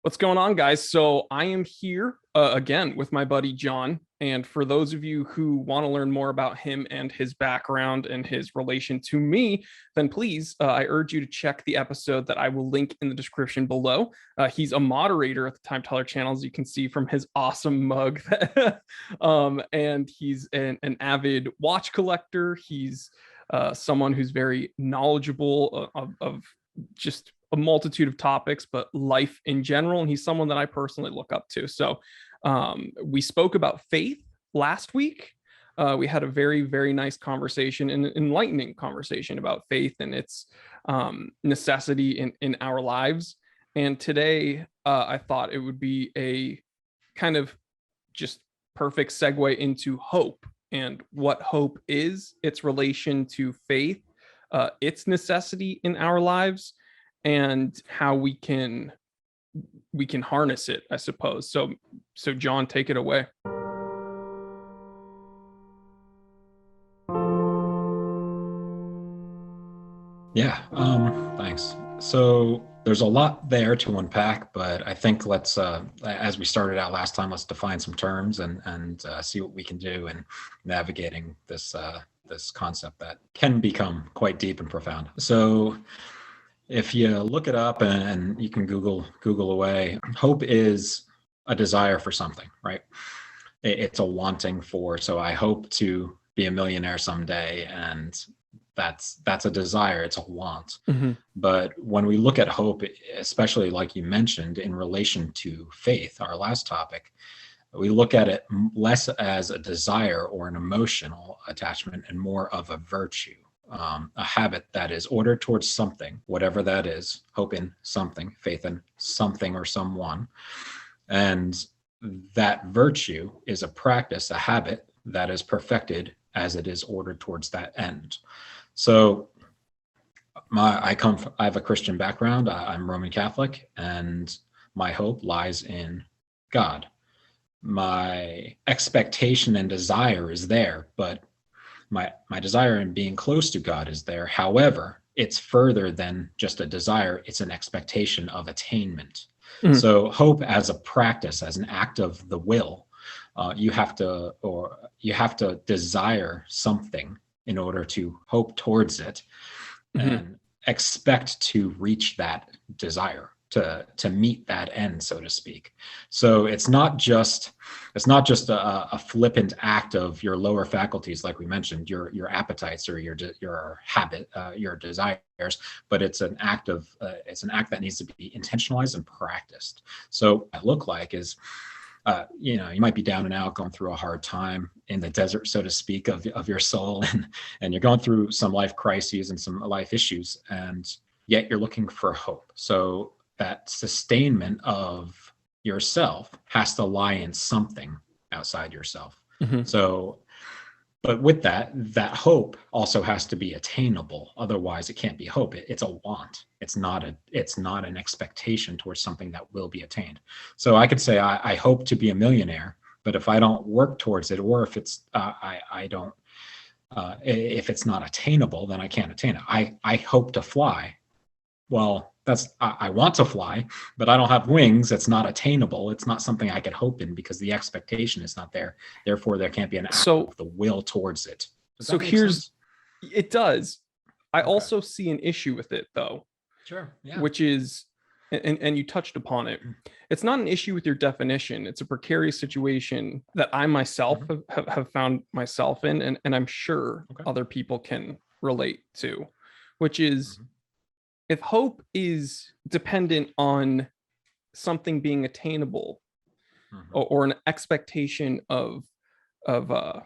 What's going on, guys? So I am here again with my buddy John. And for those of you who want to learn more about him and his background and his relation to me, then please, I urge you to check the episode that I will link in the description below. He's a moderator at the Time Teller channel, as you can see from his awesome mug. And he's an avid watch collector. He's someone who's very knowledgeable of just a multitude of topics, but life in general. And he's someone that I personally look up to. So we spoke about faith last week. We had a very, very nice conversation, an enlightening conversation about faith and its necessity in our lives. And today, I thought it would be a kind of just perfect segue into hope and what hope is, its relation to faith, its necessity in our lives, and how we can harness it, I suppose. So John, take it away. Yeah, thanks. So there's a lot there to unpack, but I think let's, as we started out last time, let's define some terms and see what we can do in navigating this concept that can become quite deep and profound. So if you look it up and you can Google away, hope is a desire for something, right? It's a wanting for. So I hope to be a millionaire someday, and that's a desire. It's a want. Mm-hmm. But when we look at hope, especially like you mentioned in relation to faith, our last topic, we look at it less as a desire or an emotional attachment and more of a virtue. A habit that is ordered towards something, whatever that is, hope in something, faith in something or someone. And that virtue is a practice, a habit that is perfected as it is ordered towards that end. So I have a Christian background. I'm Roman Catholic, and my hope lies in God. My expectation and desire is there, but my desire in being close to God is there. However, it's further than just a desire. It's an expectation of attainment. Mm-hmm. So hope as a practice, as an act of the will, you have to desire something in order to hope towards it, Mm-hmm. and expect to reach that desire, to meet that end, so to speak. So it's not just a flippant act of your lower faculties, like we mentioned, your appetites or your habit, your desires, but it's an act that needs to be intentionalized and practiced. So what it look like is, you might be down and out, going through a hard time in the desert, so to speak, of your soul, and you're going through some life crises and some life issues, and yet you're looking for hope. So that sustainment of yourself has to lie in something outside yourself. Mm-hmm. So, but with that hope also has to be attainable. Otherwise, it can't be hope. It's a want. It's not an expectation towards something that will be attained. So I could say I hope to be a millionaire, but if I don't work towards it, or if it's if it's not attainable, then I can't attain it. I hope to fly. Well, I want to fly, but I don't have wings. It's not attainable. It's not something I could hope in because the expectation is not there. Therefore, there can't be an act of the will towards it. So it does. I also see an issue with it, though. Sure. Yeah. Which is, and you touched upon it. It's not an issue with your definition. It's a precarious situation that I myself have found myself in, and I'm sure other people can relate to, which is, if hope is dependent on something being attainable, or an expectation of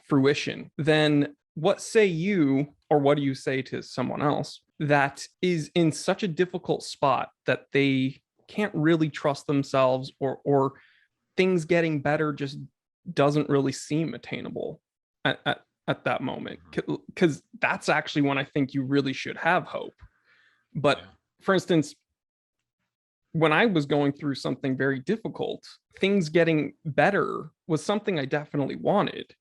fruition, then what say you, or what do you say to someone else that is in such a difficult spot that they can't really trust themselves, or things getting better just doesn't really seem attainable at that moment? Because that's actually when I think you really should have hope. But for instance, when I was going through something very difficult, things getting better was something I definitely wanted,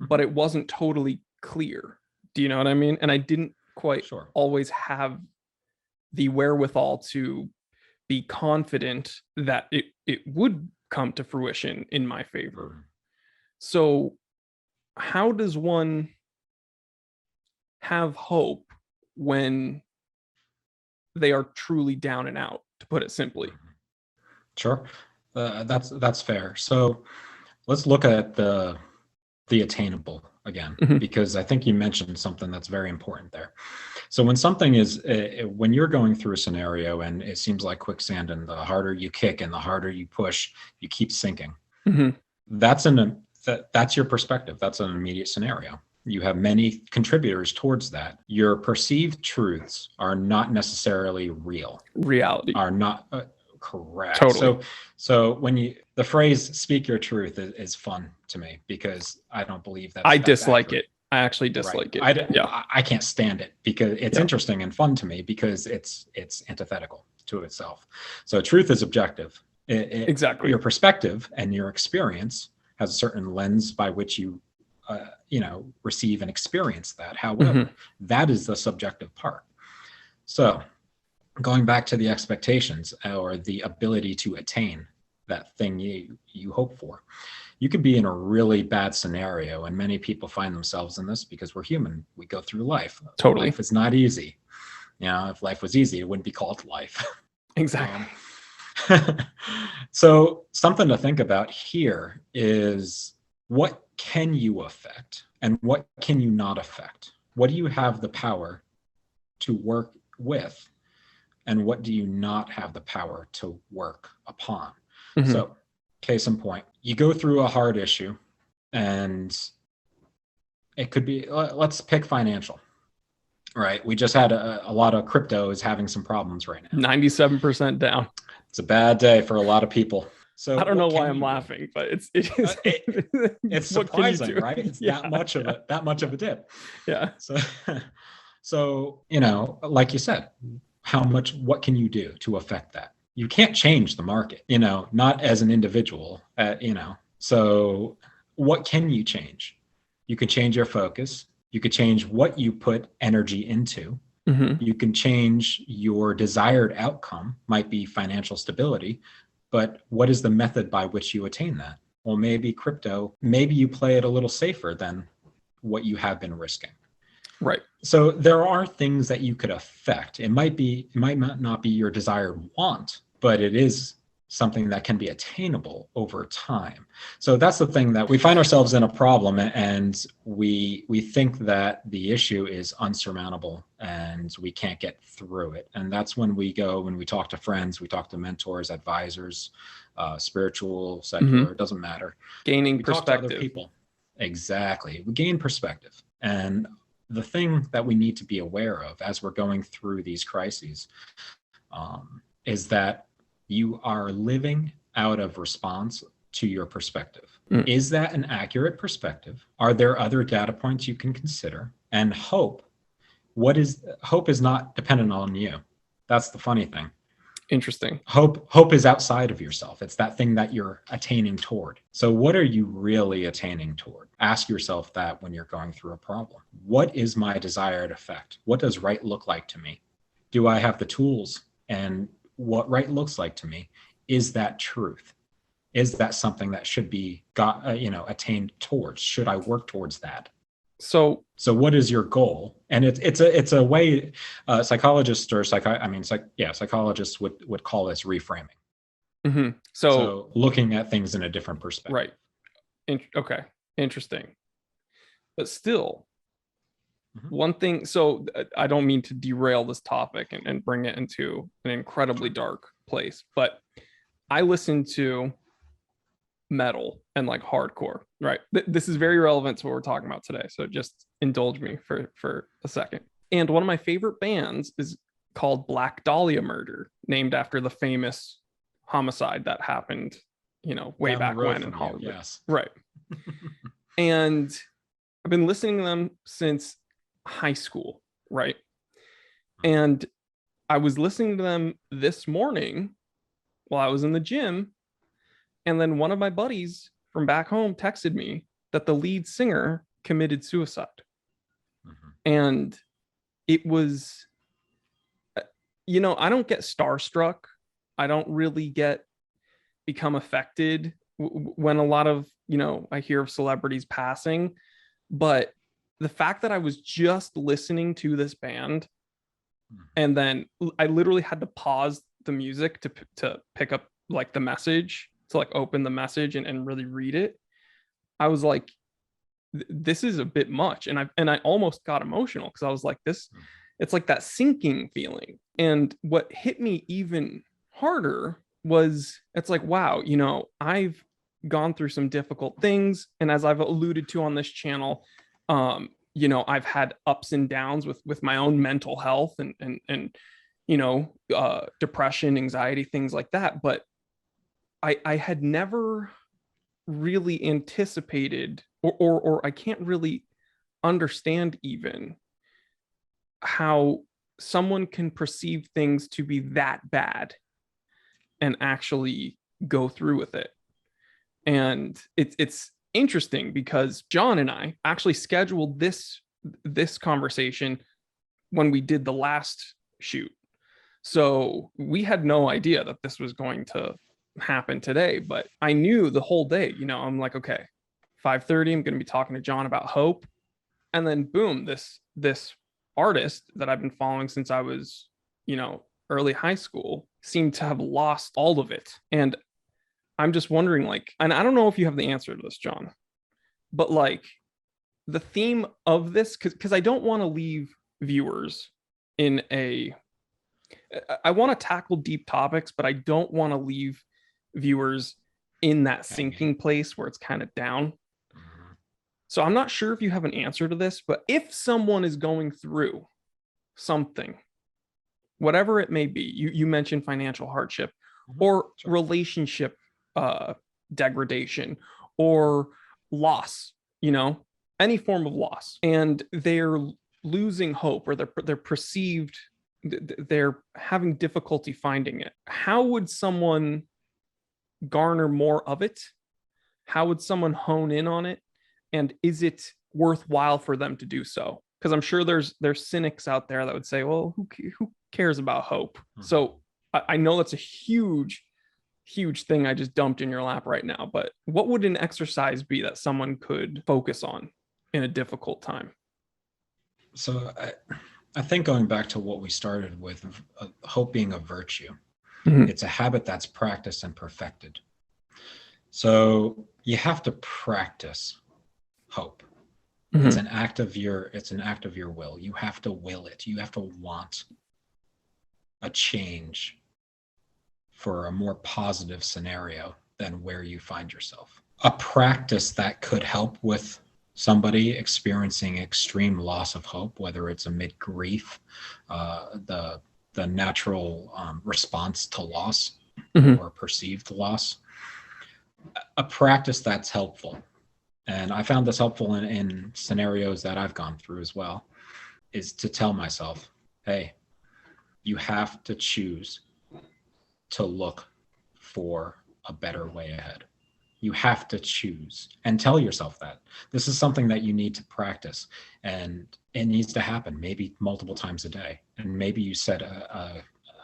but it wasn't totally clear. Do you know what I mean? And I didn't quite always have the wherewithal to be confident that it would come to fruition in my favor. So how does one have hope when they are truly down and out, to put it simply? Sure. That's fair. So let's look at the attainable again, Mhm. because I think you mentioned something that's very important there. So when something is, when you're going through a scenario and it seems like quicksand, and the harder you kick and the harder you push, you keep sinking. Mhm. That's your perspective. That's an immediate scenario. You have many contributors towards that. Your perceived truths are not necessarily real, Reality. are not correct. Totally. So when the phrase "speak your truth" is fun to me, because I don't believe I that's dislike accurate. it. I actually Right. dislike it. Yeah. I can't stand it, because it's Yeah. interesting and fun to me, because it's antithetical to itself. So truth is objective. Exactly. Your perspective and your experience has a certain lens by which you receive and experience that. However, that is the subjective part. So going back to the expectations, or the ability to attain that thing you hope for, you could be in a really bad scenario, and many people find themselves in this because we're human. We go through life. Totally. Life is not easy. If life was easy, it wouldn't be called life. Exactly. So something to think about here is, what can you affect and what can you not affect? What do you have the power to work with, and what do you not have the power to work upon? So case in point, you go through a hard issue, and it could be, let's pick financial, right? We just had a lot of crypto is having some problems right now. 97% down. It's a bad day for a lot So I don't know why I'm laughing, but it's surprising, right? It's that much of a dip. Yeah. So like you said, what can you do to affect that? You can't change the market, not as an individual, So what can you change? You can change your focus. You could change what you put energy into. You can change your desired outcome, might be financial stability, but what is the method by which you attain that? Well, maybe crypto, maybe you play it a little safer than what you have been risking. Right. So there are things that you could affect. It might not be your desired want, but it is something that can be attainable over time. So that's the thing, that we find ourselves in a problem, and we think that the issue is unsurmountable and we can't get through it. And that's when we talk to friends, we talk to mentors, advisors, spiritual, secular, it doesn't matter. Gaining we perspective. Talk to other people. Exactly. We gain perspective. And the thing that we need to be aware of as we're going through these crises is that you are living out of response to your perspective. Is that an accurate perspective? Are there other data points you can consider? And hope is not dependent on you. That's the funny thing. Interesting. Hope is outside of yourself. It's that thing that you're attaining toward. So what are you really attaining toward? Ask yourself that when you're going through a problem. What is my desired effect? What does right look like to me? Do I have the tools? And what right looks like to me, is that truth? Is that something that should be attained towards? Should I work towards that? So what is your goal? And it's a way psychologists psychologists would call this reframing. So looking at things in a different perspective. Right. Okay. Interesting. But still, one thing, so I don't mean to derail this topic and bring it into an incredibly dark place, but I listen to metal and like hardcore, right? This is very relevant to what we're talking about today, so just indulge me for a second. And one of my favorite bands is called Black Dahlia Murder, named after the famous homicide that happened way back when in Hollywood. Yes. Right. And I've been listening to them since high school, right? And I was listening to them this morning while I was in the gym, and then one of my buddies from back home texted me that the lead singer committed suicide. And it was, I don't get starstruck I don't really become affected when a lot of, I hear of celebrities passing, but the fact that I was just listening to this band and then I literally had to pause the music to pick up like the message, to like open the message and really read it. I was like, this is a bit much. And I almost got emotional because I was like, this, it's like that sinking feeling. And what hit me even harder was, it's like, wow, I've gone through some difficult things. And as I've alluded to on this channel, I've had ups and downs with my own mental health and depression, anxiety, things like that. But I had never really anticipated, or I can't really understand even how someone can perceive things to be that bad and actually go through with it. And it's interesting because John and I actually scheduled this conversation when we did the last shoot. So we had no idea that this was going to happen today, but I knew the whole day, I'm like, okay, 5:30, I'm going to be talking to John about hope. And then boom, this artist that I've been following since I was, early high school seemed to have lost all of it. And I'm just wondering, like, and I don't know if you have the answer to this, John, but like the theme of this, because I don't want to leave viewers in I want to tackle deep topics, but I don't want to leave viewers in that sinking place where it's kind of down. So I'm not sure if you have an answer to this, but if someone is going through something, whatever it may be, you mentioned financial hardship or relationship degradation or loss, any form of loss, and they're losing hope, or they're perceived, they're having difficulty finding it. How would someone garner more of it? How would someone hone in on it? And is it worthwhile for them to do so? Because I'm sure there's cynics out there that would say, well, who cares about hope? So I know that's a huge thing I just dumped in your lap right now, but what would an exercise be that someone could focus on in a difficult time? So I think going back to what we started with, hope being a virtue, it's a habit that's practiced and perfected. So you have to practice hope. It's an act of your will. You have to will it. You have to want a change for a more positive scenario than where you find yourself. A practice that could help with somebody experiencing extreme loss of hope, whether it's amid grief, the natural response to loss or perceived loss. A practice that's helpful, and I found this helpful in scenarios that I've gone through as well, is to tell myself, hey, you have to choose to look for a better way ahead. You have to choose, and tell yourself that. This is something that you need to practice, and it needs to happen maybe multiple times a day. And maybe you set a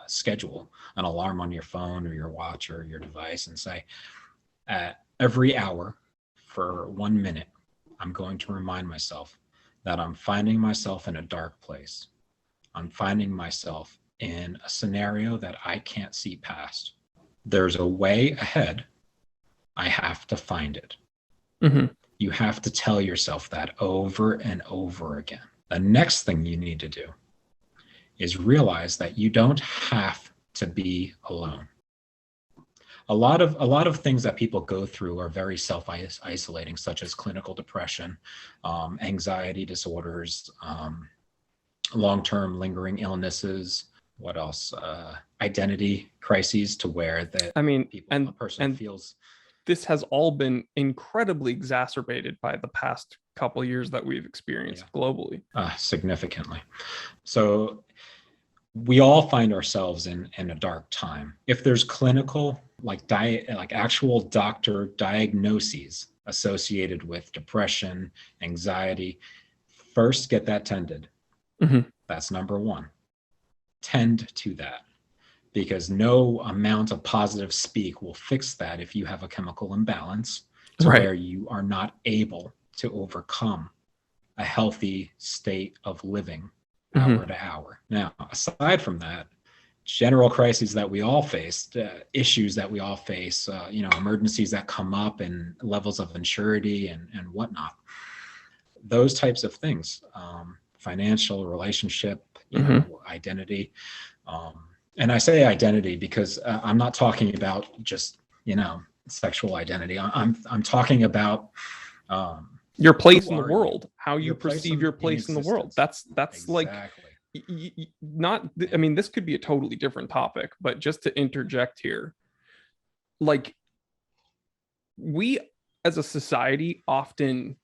schedule, an alarm on your phone or your watch or your device, and say, at every hour for 1 minute, I'm going to remind myself that I'm finding myself in a dark place. I'm finding myself in a scenario that I can't see past. There's a way ahead. I have to find it. You have to tell yourself that over and over again. The next thing you need to do is realize that you don't have to be alone. A lot of things that people go through are very self-isolating, such as clinical depression, anxiety disorders, long-term lingering illnesses. What else? Identity crises, to where a person feels. This has all been incredibly exacerbated by the past couple of years that we've experienced globally. Significantly. So we all find ourselves in a dark time. If there's clinical, like actual doctor diagnoses associated with depression, anxiety, first get that tended. That's number one. Tend to that. because no amount of positive speak will fix that if you have a chemical imbalance to Right. where you are not able to overcome a healthy state of living hour Hmm. to hour. Now, aside from that, general crises that we all face, issues that we all face, emergencies that come up and levels of insurity and whatnot, those types of things, financial, relationship, Hmm. identity. And I say identity because I'm not talking about just, sexual identity. I'm talking about Your place who in the are you, world, how you your place perceive your in place in the world. existence. That's like Exactly. not. I mean, this could be a totally different topic, but just to interject here, like we as a society often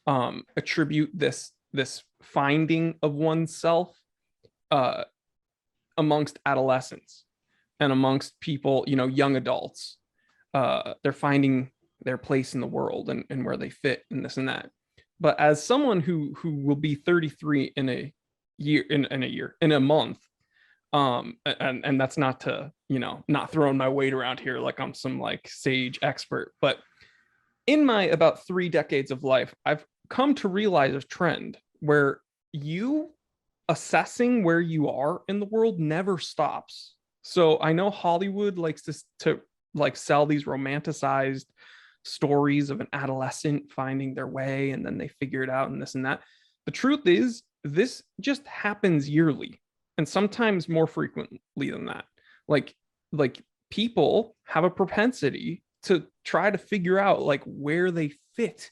attribute this finding of oneself uh, amongst adolescents and amongst people, young adults. They're finding their place in the world and where they fit and this and that. But as someone who will be 33 in a year, in a month, and that's not to, not throwing my weight around here like I'm some like sage expert, but in my about 3 decades of life, I've come to realize a trend where you assessing where you are in the world never stops. So I know Hollywood likes to like sell these romanticized stories of an adolescent finding their way and then they figure it out and this and that. The truth is, this just happens yearly and sometimes more frequently than that. Like like people have a propensity to try to figure out like where they fit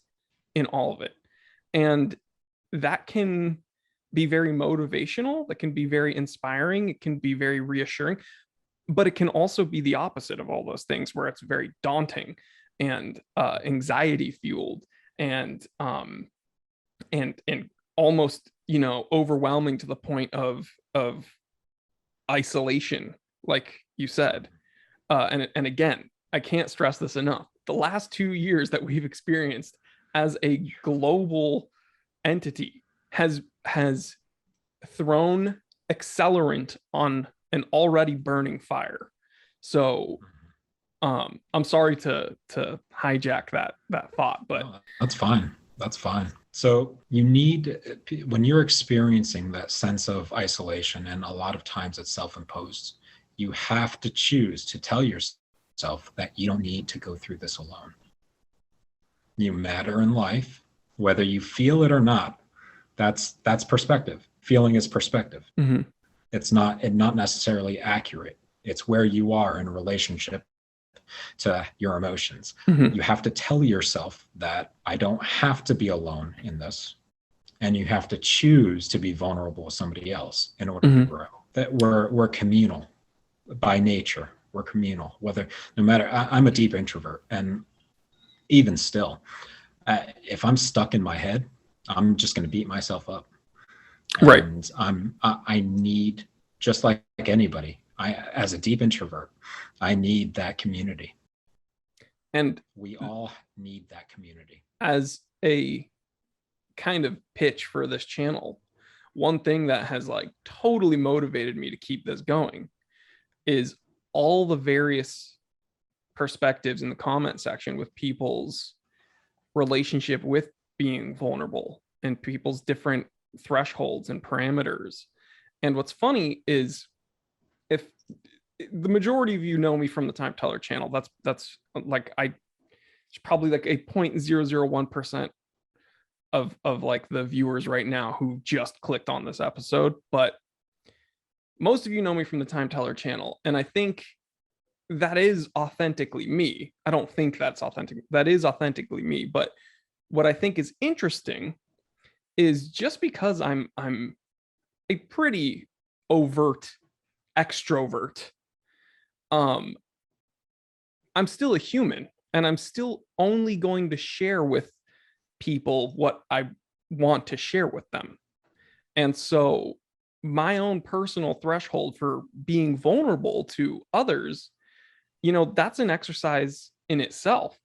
in all of it. And that can be very motivational, that can be very inspiring, it can be very reassuring, but it can also be the opposite of all those things where it's very daunting and anxiety fueled and almost overwhelming to the point of isolation, like you said. And again, I can't stress this enough. The last 2 years that we've experienced as a global entity has thrown accelerant on an already burning fire. So I'm sorry to hijack that thought, but No, that's fine. That's fine. So you need, when you're experiencing that sense of isolation, and a lot of times it's self-imposed, you have to choose to tell yourself that you don't need to go through this alone. You matter in life, whether you feel it or not. That's perspective. Feeling is perspective. mhm, It's not necessarily accurate. It's where you are in relationship to your emotions. mhm, You have to tell yourself that I don't have to be alone in this. And you have to choose to be vulnerable with somebody else in order to mhm, grow. That we're communal by nature. We're communal. Whether no matter, I'm a deep introvert, and even still, if I'm stuck in my head, I'm just going to beat myself up. right. And I need, just like anybody, as a deep introvert, I need that community. And We all need that community. as a kind of pitch for this channel, one thing that has like totally motivated me to keep this going is all the various perspectives in the comment section with people's relationship with being vulnerable and people's different thresholds and parameters. And what's funny is if the majority of you know me from the Time Teller channel, that's like it's probably like a 0.001% of like the viewers right now who just clicked on this episode, but most of you know me from the Time Teller channel, and I think that is authentically me. I don't think that's authentic. That is authentically me, but what I think is interesting is just because I'm a pretty overt extrovert, um I'm still a human and I'm still only going to share with people what I want to share with them. And so my own personal threshold for being vulnerable to others, that's an exercise in itself.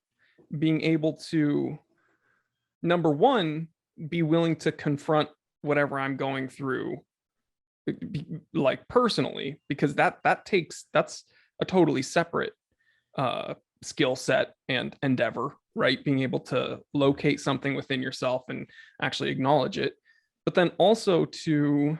Being able to, number one, be willing to confront whatever I'm going through like personally, because that's a totally separate skill set and endeavor, right? Being able to locate something within yourself and actually acknowledge it, but then also to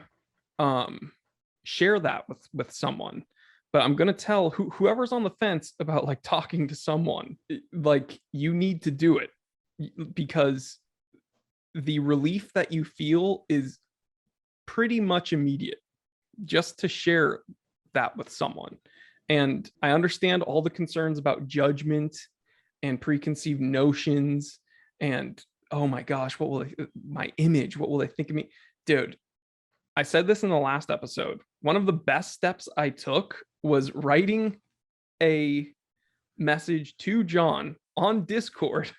share that with someone. But I'm gonna tell whoever's on the fence about like talking to someone, like you need to do it, because the relief that you feel is pretty much immediate just to share that with someone. And I understand all the concerns about judgment and preconceived notions and, oh my gosh, what will my image, what will they think of me? Dude, I said this in the last episode. One of the best steps I took was writing a message to John on Discord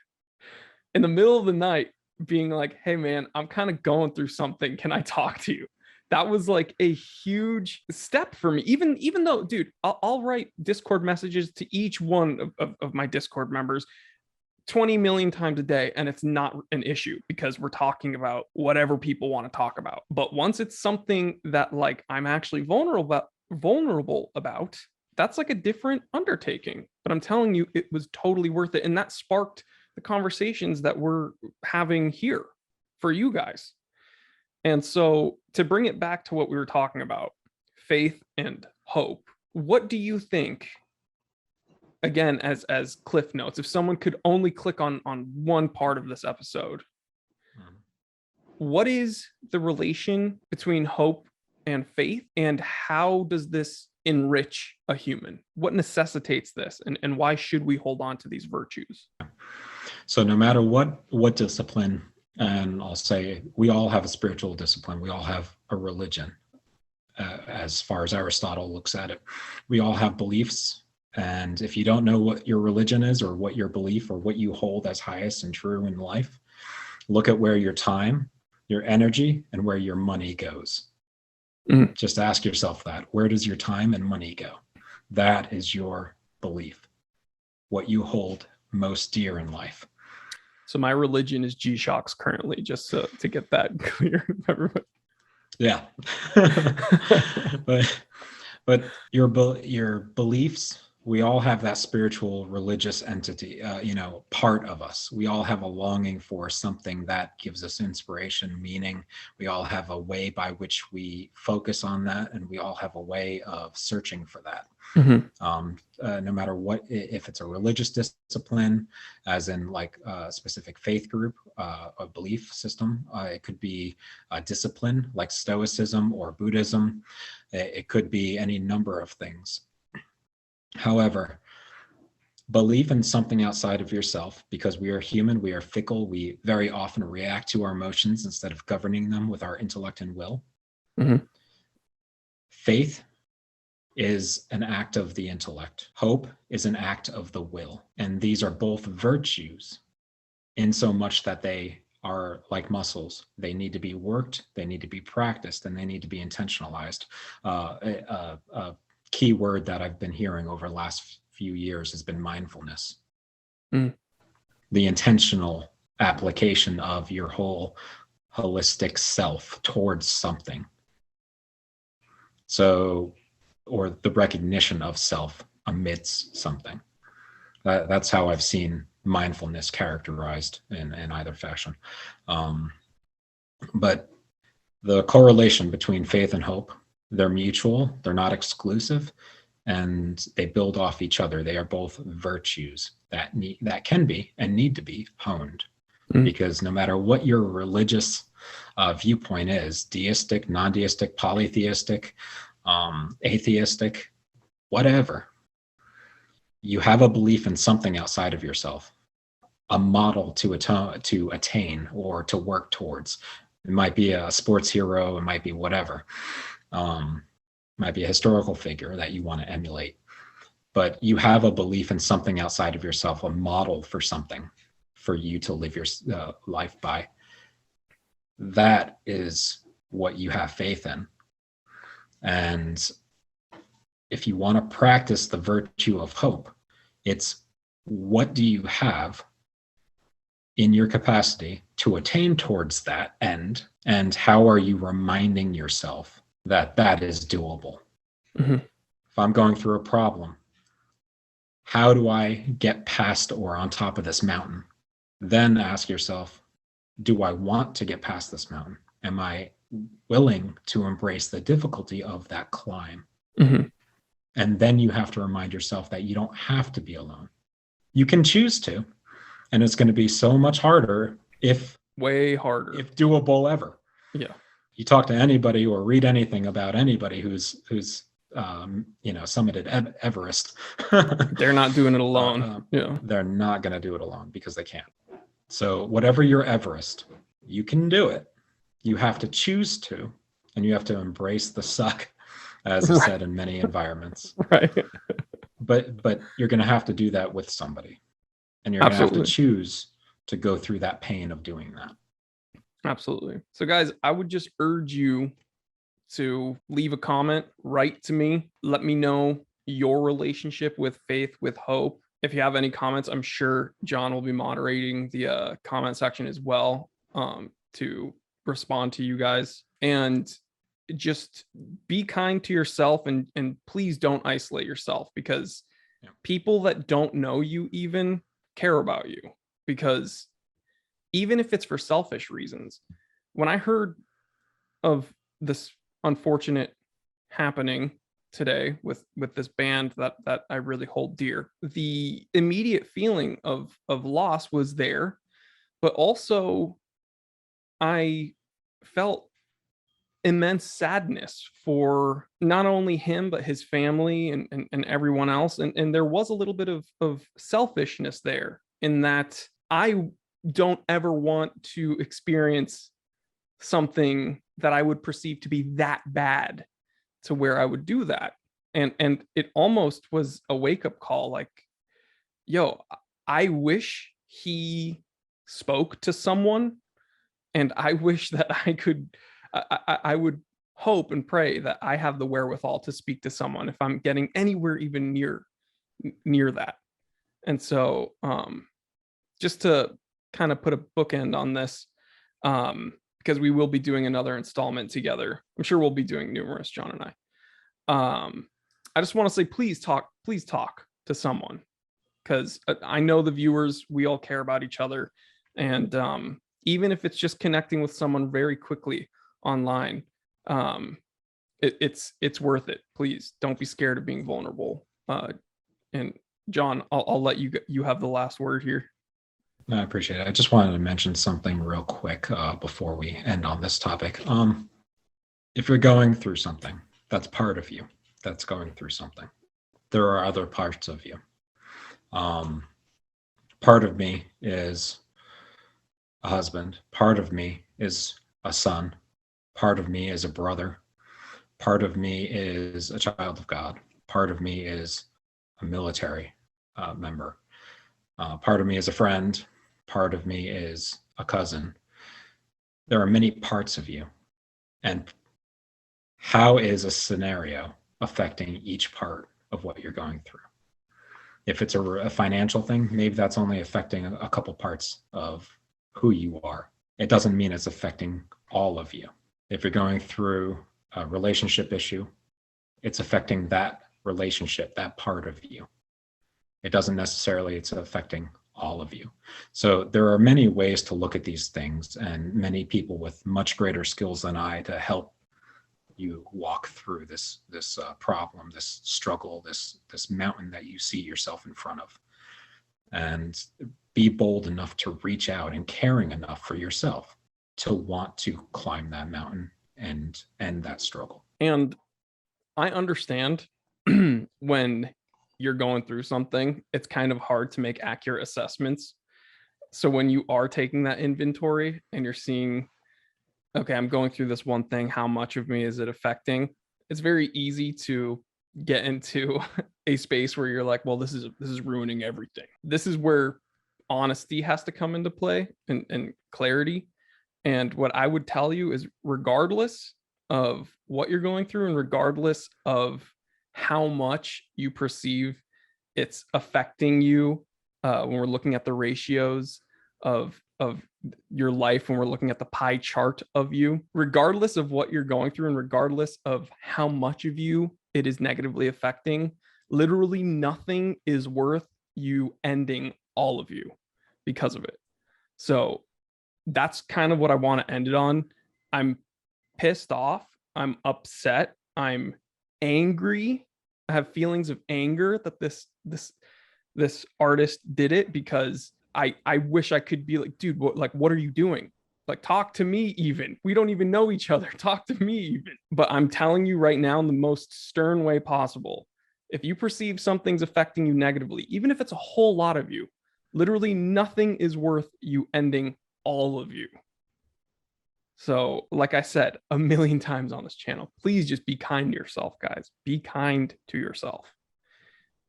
in the middle of the night, being like, hey man, I'm kind of going through something. Can I talk to you? That was like a huge step for me. Even though, dude, I'll write Discord messages to each one of my Discord members 20 million times a day, and it's not an issue because we're talking about whatever people want to talk about. But once it's something that like I'm actually vulnerable about, that's like a different undertaking. But I'm telling you, it was totally worth it. And that sparked the conversations that we're having here for you guys. And so to bring it back to what we were talking about, faith and hope, what do you think, again, as cliff notes, if someone could only click on one part of this episode, what is the relation between hope and faith, and how does this enrich a human? What necessitates this, and why should we hold on to these virtues? So no matter what discipline, and I'll say we all have a spiritual discipline, we all have a religion, as far as Aristotle looks at it. We all have beliefs, and if you don't know what your religion is or what your belief or what you hold as highest and true in life, look at where your time, your energy, and where your money goes. Just ask yourself that. Where does your time and money go? That is your belief, what you hold most dear in life. So my religion is G-Shocks currently, just to get that clear, everybody. Yeah. but your beliefs, we all have that spiritual religious entity, part of us. We all have a longing for something that gives us inspiration, meaning. We all have a way by which we focus on that, and we all have a way of searching for that. No matter what, if it's a religious discipline, as in like a specific faith group, a belief system, it could be a discipline like Stoicism or Buddhism. It could be any number of things. However, belief in something outside of yourself, because we are human, we are fickle, we very often react to our emotions instead of governing them with our intellect and will. Faith is an act of the intellect. Hope is an act of the will. And these are both virtues in so much that they are like muscles. They need to be worked, they need to be practiced, and they need to be intentionalized. A key word that I've been hearing over the last few years has been mindfulness. The intentional application of your whole holistic self towards something. So, or the recognition of self amidst something. That's how I've seen mindfulness characterized in either fashion. But the correlation between faith and hope, they're mutual, they're not exclusive, and they build off each other. They are both virtues that can be and need to be honed. Because no matter what your religious viewpoint is, deistic, non-deistic, polytheistic, atheistic, whatever, you have a belief in something outside of yourself, a model to attain or to work towards. It might be a sports hero, it might be whatever. Might be a historical figure that you want to emulate, but you have a belief in something outside of yourself, a model for something for you to live your life by. That is what you have faith in. And if you want to practice the virtue of hope, it's what do you have in your capacity to attain towards that end, and how are you reminding yourself that is doable. Mhm. If I'm going through a problem, how do I get past or on top of this mountain? Then ask yourself, do I want to get past this mountain? Am I willing to embrace the difficulty of that climb? Mhm. And then you have to remind yourself that you don't have to be alone. You can choose to, and it's going to be so much harder if Way harder. doable ever. Yeah. You talk to anybody or read anything about anybody who's summited Everest. They're not doing it alone. Yeah. They're not going to do it alone because they can't. So whatever your Everest, you can do it. You have to choose to, and you have to embrace the suck, as is said in many environments. Right. But you're going to have to do that with somebody, and you're going to have to choose to go through that pain of doing that. Absolutely. So guys, I would just urge you to leave a comment, write to me, let me know your relationship with faith, with hope. If you have any comments, I'm sure John will be moderating the comment section as well, to respond to you guys. And just be kind to yourself, and please don't isolate yourself, because people that don't know you even care about you, because even if it's for selfish reasons. When I heard of this unfortunate happening today with this band that I really hold dear, the immediate feeling of loss was there, but also I felt immense sadness for not only him but his family and everyone else, and there was a little bit of selfishness there, in that I don't ever want to experience something that I would perceive to be that bad to where I would do that. And it almost was a wake-up call, like, yo, I wish he spoke to someone, and I wish that I could I would hope and pray that I have the wherewithal to speak to someone if I'm getting anywhere even near that. And so just to kind of put a bookend on this, because we will be doing another installment together. I'm sure we'll be doing numerous, John and I. I just want to say, please talk to someone, because I know the viewers, we all care about each other. And even if it's just connecting with someone very quickly online, it's worth it. Please don't be scared of being vulnerable. And John, I'll let you have the last word here. I appreciate it. I just wanted to mention something real quick before we end on this topic. If you're going through something, that's part of you that's going through something. There are other parts of you. Part of me is a husband. Part of me is a son. Part of me is a brother. Part of me is a child of God. Part of me is a military member. Part of me is a friend. Part of me is a cousin. There are many parts of you. And how is a scenario affecting each part of what you're going through? If it's a financial thing, maybe that's only affecting a couple parts of who you are. It doesn't mean it's affecting all of you. If you're going through a relationship issue, it's affecting that relationship, that part of you. It doesn't necessarily, it's affecting all of you. So there are many ways to look at these things, and many people with much greater skills than I to help you walk through this problem, this struggle, this mountain that you see yourself in front of. And be bold enough to reach out and caring enough for yourself to want to climb that mountain and end that struggle. And I understand when you're going through something, it's kind of hard to make accurate assessments. So when you are taking that inventory and you're seeing, okay, I'm going through this one thing, how much of me is it affecting? It's very easy to get into a space where you're like, well, this is ruining everything. This is where honesty has to come into play, and clarity. And what I would tell you is, regardless of what you're going through, and regardless of how much you perceive it's affecting you, when we're looking at the ratios of your life when we're looking at the pie chart of you, regardless of what you're going through and regardless of how much of you it is negatively affecting, literally nothing is worth you ending all of you because of it. So that's kind of what I want to end it on. I'm pissed off. I'm upset. I'm angry. I have feelings of anger that this artist did it, because I wish I could be like, dude, what are you doing? Like, talk to me even. We don't even know each other. Talk to me even. But I'm telling you right now in the most stern way possible, if you perceive something's affecting you negatively, even if it's a whole lot of you, literally nothing is worth you ending all of you. So, like I said a million times on this channel, please just be kind to yourself, guys. Be kind to yourself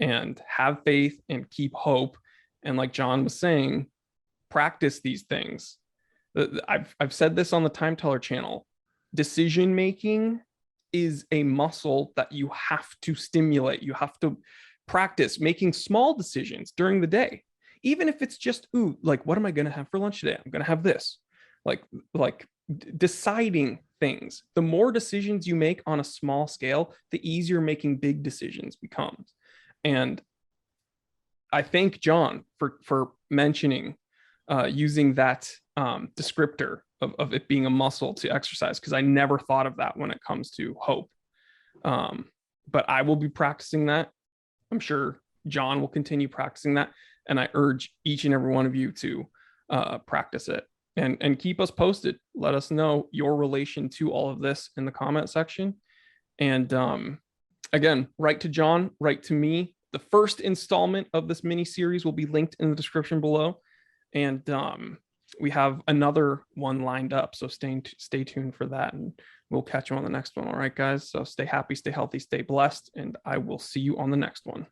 and have faith and keep hope. And like John was saying, practice these things. I've said this on the Time Teller channel. Decision making is a muscle that you have to stimulate. You have to practice making small decisions during the day, even if it's just, ooh, like, what am I going to have for lunch today? I'm going to have this. Like deciding things. The more decisions you make on a small scale, the easier making big decisions becomes. And I thank John for mentioning using that descriptor of it being a muscle to exercise, because I never thought of that when it comes to hope. But I will be practicing that. I'm sure John will continue practicing that. And I urge each and every one of you to practice it and keep us posted. Let us know your relation to all of this in the comment section. And again, write to John, write to me. The first installment of this mini series will be linked in the description below. And we have another one lined up. So stay tuned for that. And we'll catch you on the next one. All right, guys. So stay happy, stay healthy, stay blessed. And I will see you on the next one.